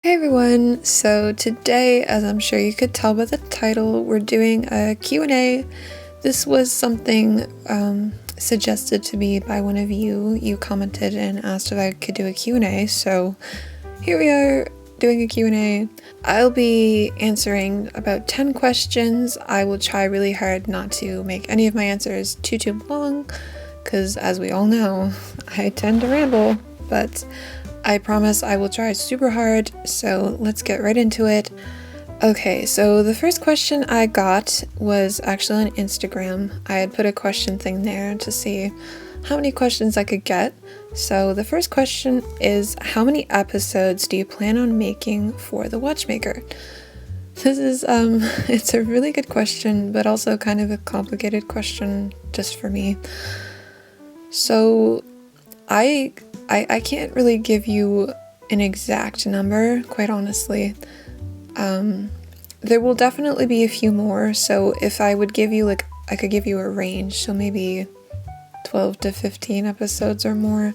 Hey everyone, so today, as I'm sure you could tell by the title, we're doing a Q&A. This was something suggested to me by one of you. You commented and asked if I could do a Q&A, so here we are doing a Q&A. I'll be answering about 10 questions. I will try really hard not to make any of my answers too long, because as we all know, I tend to ramble, but I promise I will try super hard, so let's get right into it. Okay, so the first question I got was actually on Instagram. I had put a question thing there to see how many questions I could get. So the first question is, how many episodes do you plan on making for The Watchmaker? This is, it's a really good question, but also kind of a complicated question just for me. So I can't really give you an exact number, quite honestly. There will definitely be a few more, so if I would give you, I could give you a range, so maybe 12 to 15 episodes or more.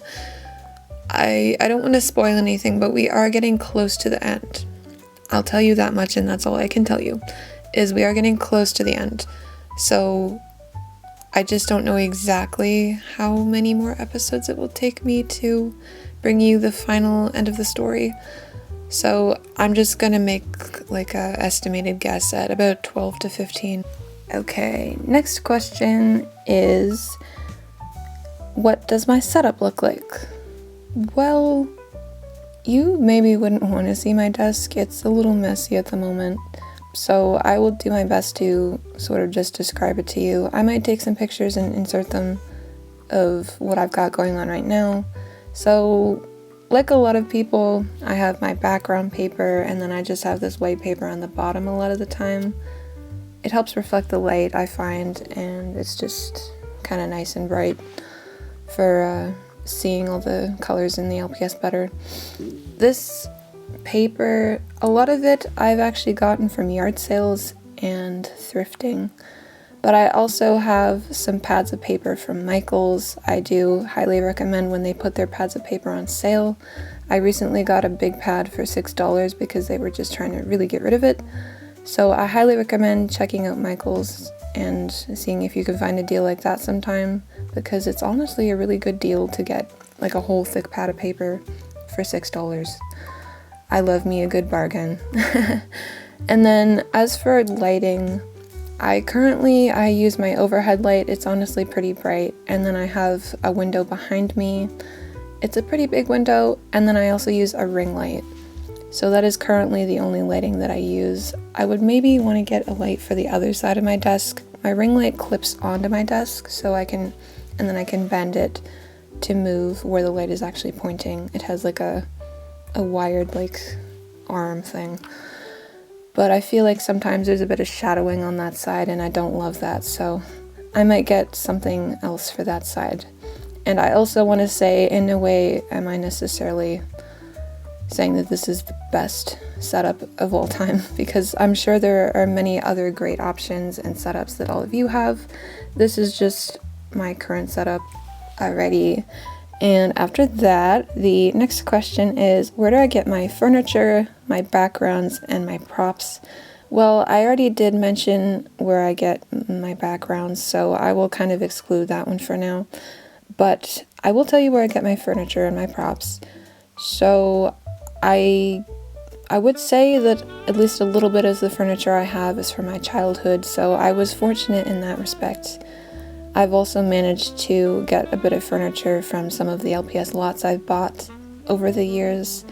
I don't want to spoil anything, but we are getting close to the end. I'll tell you that much, and that's all I can tell you, is we are getting close to the end. So I just don't know exactly how many more episodes it will take me to bring you the final end of the story. So I'm just gonna make like a estimated guess at about 12 to 15. Okay, next question is, what does my setup look like? Well, you maybe wouldn't want to see my desk. It's a little messy at the moment. So I will do my best to sort of just describe it to you. I might take some pictures and insert them of what I've got going on right now. So like a lot of people, I have my background paper and then I just have this white paper on the bottom a lot of the time. It helps reflect the light, I find, and it's just kind of nice and bright for seeing all the colors in the LPS better. This paper, a lot of it I've actually gotten from yard sales and thrifting, but I also have some pads of paper from Michaels. I do highly recommend when they put their pads of paper on sale. I recently got a big pad for $6 because they were just trying to really get rid of it. So I highly recommend checking out Michaels and seeing if you can find a deal like that sometime, because it's honestly a really good deal to get like a whole thick pad of paper for $6. I love me a good bargain. And then as for lighting, I use my overhead light. It's honestly pretty bright. And then I have a window behind me. It's a pretty big window. And then I also use a ring light. So that is currently the only lighting that I use. I would maybe want to get a light for the other side of my desk. My ring light clips onto my desk, so and then I can bend it to move where the light is actually pointing. It has like a wired arm thing, but I feel like sometimes there's a bit of shadowing on that side and I don't love that, so I might get something else for that side. And I also want to say, in no way am I necessarily saying that this is the best setup of all time, because I'm sure there are many other great options and setups that all of you have. This is just my current setup already. And after that, the next question is, where do I get my furniture, my backgrounds, and my props? Well, I already did mention where I get my backgrounds, so I will kind of exclude that one for now. But I will tell you where I get my furniture and my props. So I would say that at least a little bit of the furniture I have is from my childhood, so I was fortunate in that respect. I've also managed to get a bit of furniture from some of the LPS lots I've bought over the years.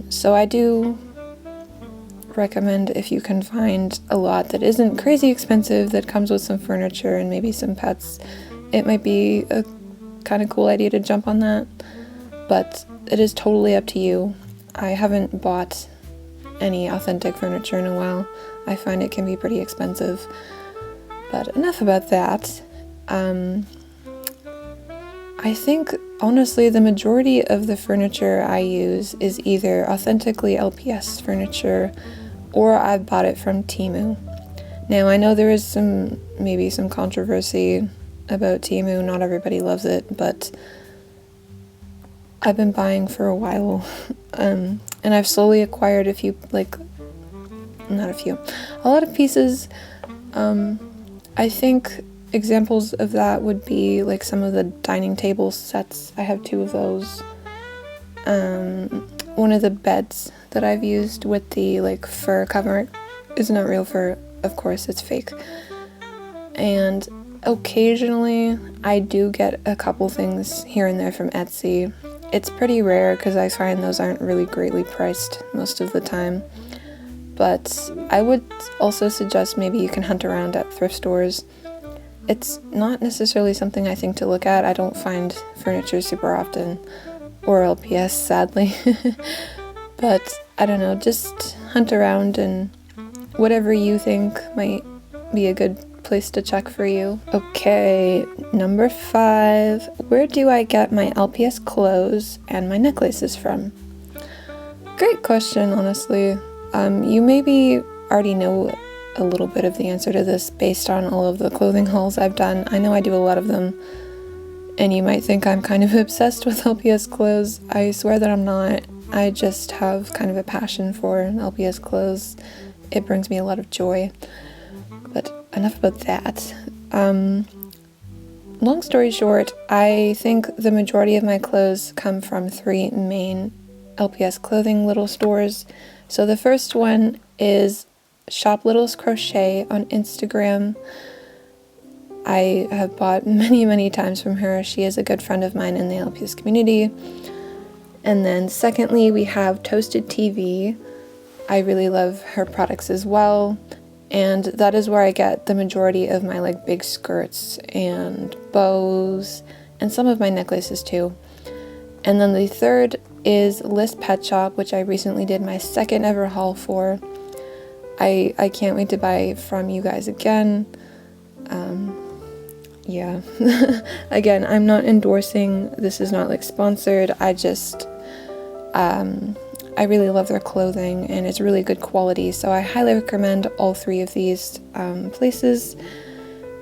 So I do recommend, if you can find a lot that isn't crazy expensive, that comes with some furniture and maybe some pets, it might be a kind of cool idea to jump on that. But it is totally up to you. I haven't bought any authentic furniture in a while. I find it can be pretty expensive. But enough about that. I think, honestly, the majority of the furniture I use is either authentically LPS furniture or I bought it from Temu. Now, I know there is maybe some controversy about Temu. Not everybody loves it, but I've been buying for a while, and I've slowly acquired a few, like, not a few, a lot of pieces. I think examples of that would be like some of the dining table sets. I have 2 of those. One of the beds that I've used with the like fur cover is not real fur, of course, it's fake. And occasionally I do get a couple things here and there from Etsy. It's pretty rare because I find those aren't really greatly priced most of the time. But I would also suggest maybe you can hunt around at thrift stores. It's not necessarily something I think to look at. I don't find furniture super often, or LPS, sadly. But I don't know, just hunt around and whatever you think might be a good place to check for you. Okay, number 5. Where do I get my LPS clothes and my necklaces from? Great question, honestly. You maybe already know a little bit of the answer to this based on all of the clothing hauls I've done. I know I do a lot of them, and you might think I'm kind of obsessed with LPS clothes. I swear that I'm not. I just have kind of a passion for LPS clothes. It brings me a lot of joy. But enough about that. Long story short, I think the majority of my clothes come from 3 main LPS clothing little stores. So the first one is Shop Littles Crochet on Instagram. I have bought many times from her. She is a good friend of mine in the LPS community. And then secondly, we have Toasted TV. I really love her products as well. And that is where I get the majority of my like big skirts and bows and some of my necklaces too. And then the third is List Pet Shop, which I recently did my 2nd ever haul for. I can't wait to buy from you guys again. Yeah. Again, I'm not endorsing. This is not like sponsored. I just, I really love their clothing and it's really good quality. So I highly recommend all 3 of these places.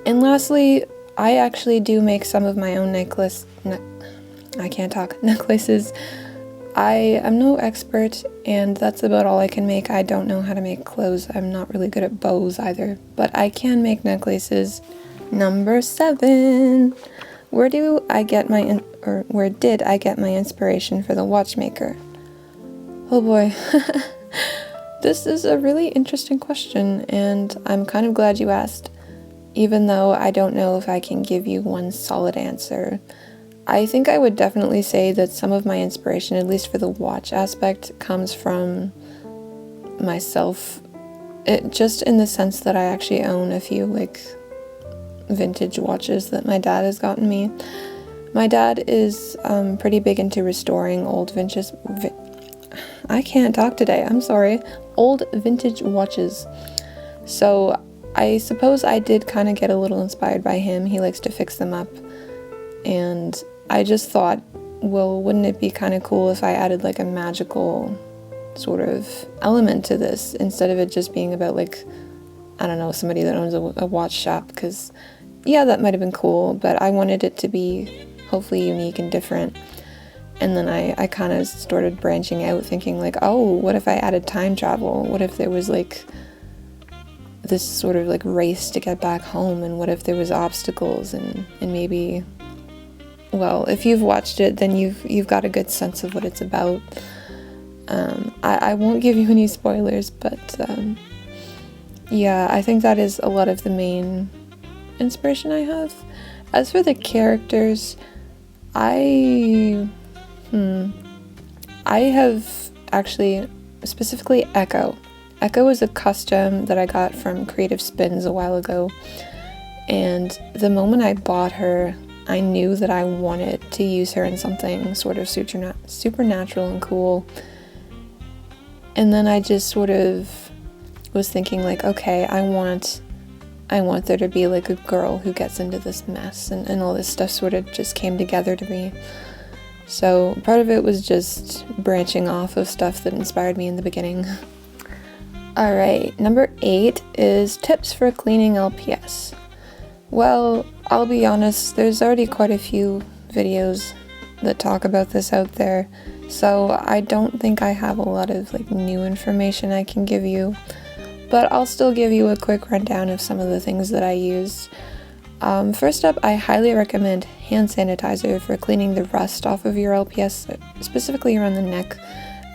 And lastly, I actually do make some of my own necklaces. I am no expert, and that's about all I can make. I don't know how to make clothes. I'm not really good at bows either, but I can make necklaces. Number 7. Where did I get my inspiration for the watchmaker? Oh boy. This is a really interesting question, and I'm kind of glad you asked, even though I don't know if I can give you one solid answer. I think I would definitely say that some of my inspiration, at least for the watch aspect, comes from myself. Just in the sense that I actually own a few like vintage watches that my dad has gotten me. My dad is pretty big into restoring old I can't talk today, I'm sorry. Old vintage watches. So I suppose I did kind of get a little inspired by him. He likes to fix them up. And I just thought, well, wouldn't it be kind of cool if I added like a magical sort of element to this instead of it just being about like, I don't know, somebody that owns a watch shop? Because yeah, that might have been cool, but I wanted it to be hopefully unique and different. And then I kind of started branching out, thinking like, oh, what if I added time travel? What if there was like this sort of like race to get back home? And what if there was obstacles and maybe, well, if you've watched it, then you've got a good sense of what it's about. I won't give you any spoilers, but yeah, I think that is a lot of the main inspiration I have. As for the characters, I have actually, specifically Echo. Echo is a custom that I got from Creative Spins a while ago, and the moment I bought her, I knew that I wanted to use her in something sort of supernatural and cool. And then I just sort of was thinking like, okay, I want there to be like a girl who gets into this mess, and all this stuff sort of just came together to me. So part of it was just branching off of stuff that inspired me in the beginning. Alright, number 8 is tips for cleaning LPS. Well, I'll be honest, there's already quite a few videos that talk about this out there, so I don't think I have a lot of like new information I can give you, but I'll still give you a quick rundown of some of the things that I use. First up, I highly recommend hand sanitizer for cleaning the rust off of your LPS, specifically around the neck.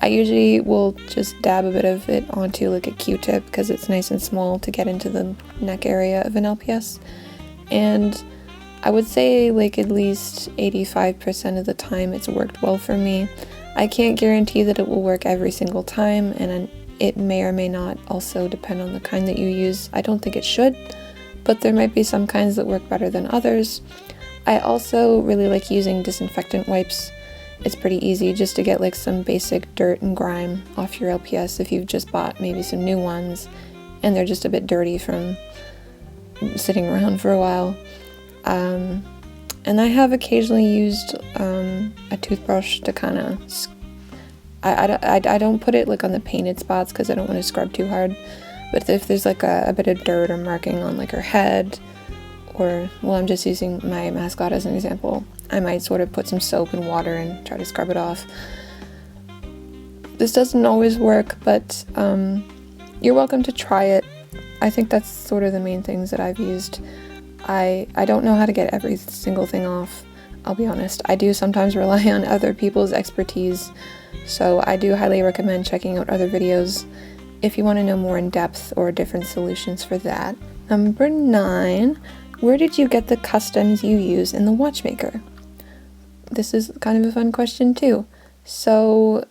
I usually will just dab a bit of it onto like a Q-tip because it's nice and small to get into the neck area of an LPS. And I would say like at least 85% of the time it's worked well for me. I can't guarantee that it will work every single time, and it may or may not also depend on the kind that you use. I don't think it should, but there might be some kinds that work better than others. I also really like using disinfectant wipes. It's pretty easy just to get like some basic dirt and grime off your LPS if you've just bought maybe some new ones and they're just a bit dirty from sitting around for a while. And I have occasionally used a toothbrush to kind of, I don't put it like on the painted spots because I don't want to scrub too hard, but if there's like a bit of dirt or marking on like her head, or, well, I'm just using my mascot as an example, I might sort of put some soap and water and try to scrub it off. This doesn't always work, but you're welcome to try it. I think that's sort of the main things that I've used. I don't know how to get every single thing off, I'll be honest. I do sometimes rely on other people's expertise, so I do highly recommend checking out other videos if you want to know more in depth or different solutions for that. Number 9, where did you get the customs you use in the watchmaker? This is kind of a fun question too. So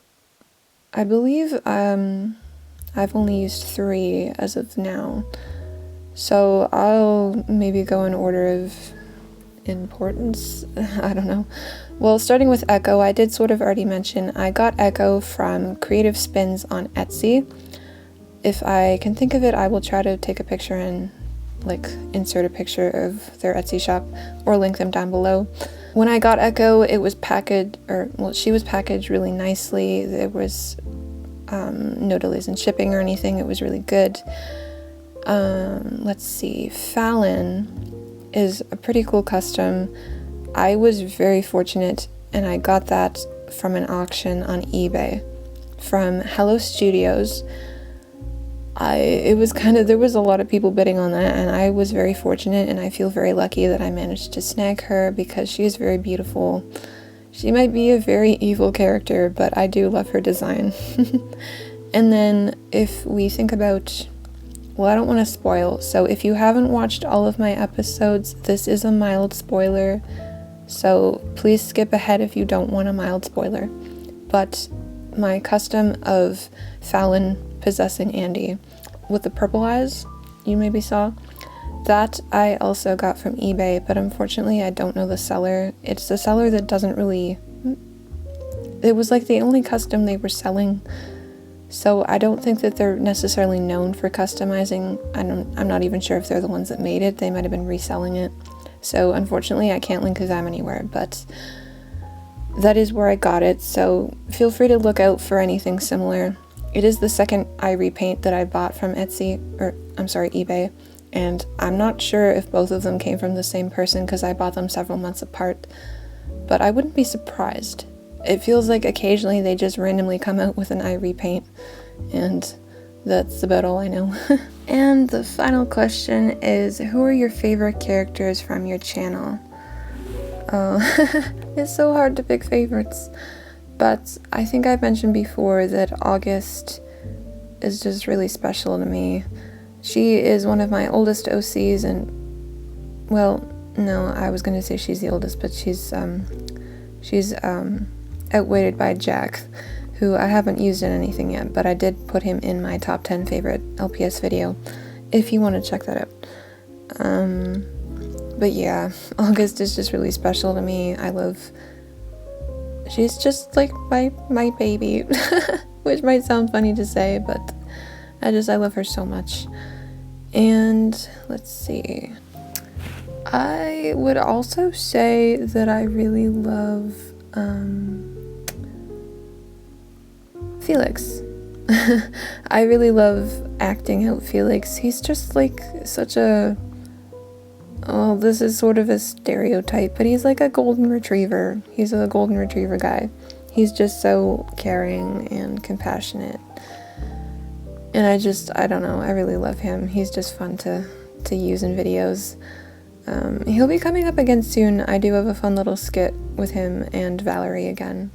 I believe I've only used 3 as of now. So I'll maybe go in order of importance. I don't know. Well, starting with Echo, I did sort of already mention I got Echo from Creative Spins on Etsy. If I can think of it, I will try to take a picture and like insert a picture of their Etsy shop or link them down below. When I got Echo, it was packaged, she was packaged really nicely. There was no delays in shipping or anything. It was really good. Let's see, Fallon is a pretty cool custom. I was very fortunate and I got that from an auction on eBay from Hello Studios. There was a lot of people bidding on that, and I was very fortunate, and I feel very lucky that I managed to snag her because she is very beautiful. She might be a very evil character, but I do love her design. And then if we think about, well, I don't want to spoil, so if you haven't watched all of my episodes, this is a mild spoiler, so please skip ahead if you don't want a mild spoiler. But my custom of Fallon possessing Andy with the purple eyes, you maybe saw, that I also got from eBay, but unfortunately I don't know the seller. It's the seller that doesn't really, it was like the only custom they were selling, so I don't think that they're necessarily known for customizing. I'm not even sure if they're the ones that made it. They might have been reselling it, so unfortunately I can't link them anywhere, but that is where I got it, so feel free to look out for anything similar. It is the second eye repaint that I bought from eBay, and I'm not sure if both of them came from the same person because I bought them several months apart, but I wouldn't be surprised. It feels like occasionally they just randomly come out with an eye repaint, and that's about all I know. And the final question is, who are your favorite characters from your channel? Oh, it's so hard to pick favorites. But I think I've mentioned before that August is just really special to me. She is one of my oldest OCs, and, well, no, I was going to say she's the oldest, but she's outweighted by Jack, who I haven't used in anything yet, but I did put him in my top 10 favorite LPS video, if you want to check that out. But yeah, August is just really special to me. She's just like my baby, which might sound funny to say, but I love her so much. And let's see. I would also say that I really love Felix. I really love acting out Felix. He's just like such a well, this is sort of a stereotype, but he's like a golden retriever. He's a golden retriever guy. He's just so caring and compassionate. And I don't know, I really love him. He's just fun to use in videos. He'll be coming up again soon. I do have a fun little skit with him and Valerie again.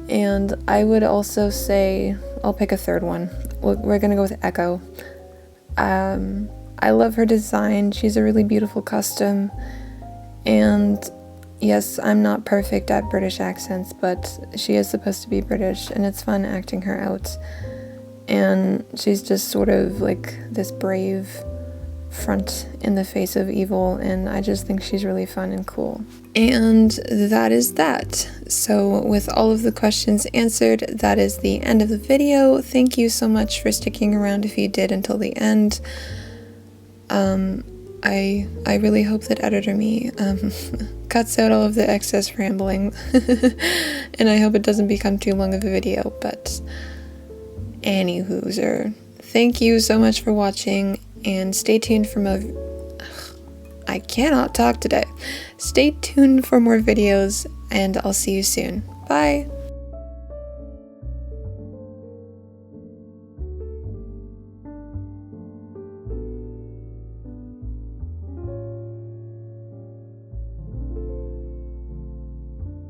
And I would also say, I'll pick a third one. We're gonna go with Echo. I love her design. She's a really beautiful custom. And yes, I'm not perfect at British accents, but she is supposed to be British, and it's fun acting her out. And she's just sort of like this brave front in the face of evil, and I just think she's really fun and cool. And that is that. So with all of the questions answered, that is the end of the video. Thank you so much for sticking around if you did until the end. I really hope that Editor Me cuts out all of the excess rambling, and I hope it doesn't become too long of a video, but anywhooser, thank you so much for watching, and stay tuned for more. I cannot talk today. Stay tuned for more videos, and I'll see you soon. Bye!